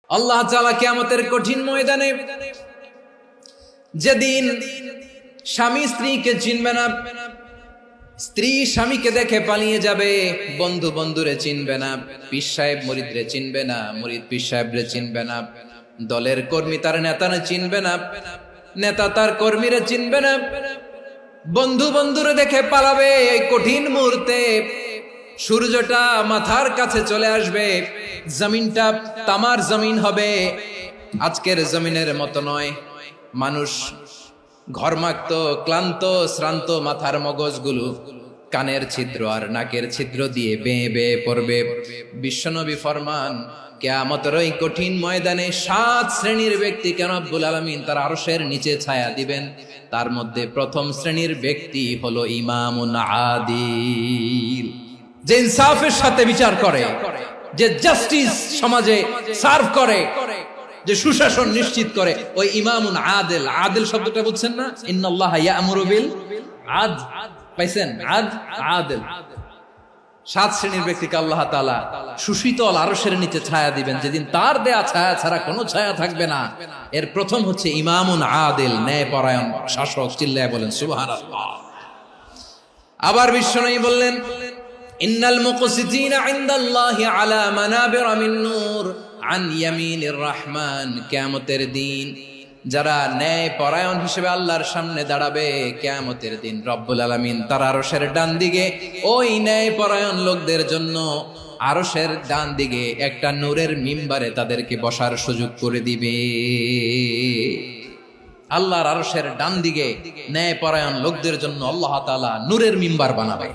আল্লাহ তাআলা কিয়ামতের কঠিন ময়দানে যেদিন স্বামী স্ত্রীকে চিনবে না, স্ত্রী স্বামীকে দেখে পালিয়ে যাবে, বন্ধু বন্ধুরে চিনবে না, পীর সাহেব মুরিদরে চিনবে না, মুরিদ পীর সাহেবরে চিনবে না, দলের কর্মী তার নেতারে চিনবে না, নেতা তার কর্মীরে চিনবে না, বন্ধু বন্ধুরে দেখে পালাবে। এই কঠিন মুহূর্তে সূর্যটা মাথার কাছে চলে আসবে, জমিনটা তামার জমিন হবে, আজকের জমিনের মতো নয়। মানুষ ঘর্মাক্ত, ক্লান্ত, শ্রান্ত মাথার মগজগুলো কানের ছিদ্র আর নাকের ছিদ্র দিয়ে বেয়ে বেয়ে পড়বে। বিশ্বনবী ফরমান, কিয়ামতের ওই কঠিন ময়দানে 7 শ্রেণীর ব্যক্তিকে রব্বুল আলামিন তার আরশের নিচে ছায়া দিবেন। তার মধ্যে প্রথম শ্রেণীর ব্যক্তি হলো ইমামুন আদিল, যে ইনসাফের সাথে বিচার করে, যে জাস্টিস সমাজে সার্ভ করে, যে সুশাসন নিশ্চিত করে, ওই ইমামুন আদিল। আদিল শব্দটা বুঝছেন না? ইন্নাল্লাহা ইয়া'মুরু বিল আদল, পাইছেন? আদিল। 7 শ্রেণীর ব্যক্তিকে আল্লাহ তাআলা সুশীতল আরশের নিচে ছায়া দিবেন, যেদিন তার দেয়া ছায়া ছাড়া কোনো ছায়া থাকবে না। এর প্রথম হচ্ছে ইমামুন আদিল, ন্যায়পরায়ণ শাসক। চিল্লায় বলেন সুবহানাল্লাহ। আবার বিশ্বনবী বললেন, ইন্নাল মুকসিতিনা ইনদাল্লাহি আলা মানাবিরা মিন নূর আন ইয়ামিনির রহমান। কিয়ামতের দিন যারা ন্যায় পরায়ণ হিসেবে আল্লাহর সামনে দাঁড়াবে, কিয়ামতের দিন রব্বুল আলামিন তার আরশের ডান দিকে ওই ন্যায় পরায়ণ লোকদের জন্য আরশের ডান দিকে একটা নূরের মিম্বারে তাদেরকে বসার সুযোগ করে দিবে। আল্লাহর আরশের ডান দিকে ন্যায় পরায়ণ লোকদের জন্য আল্লাহ তাআলা নূরের মিম্বার বানাবে।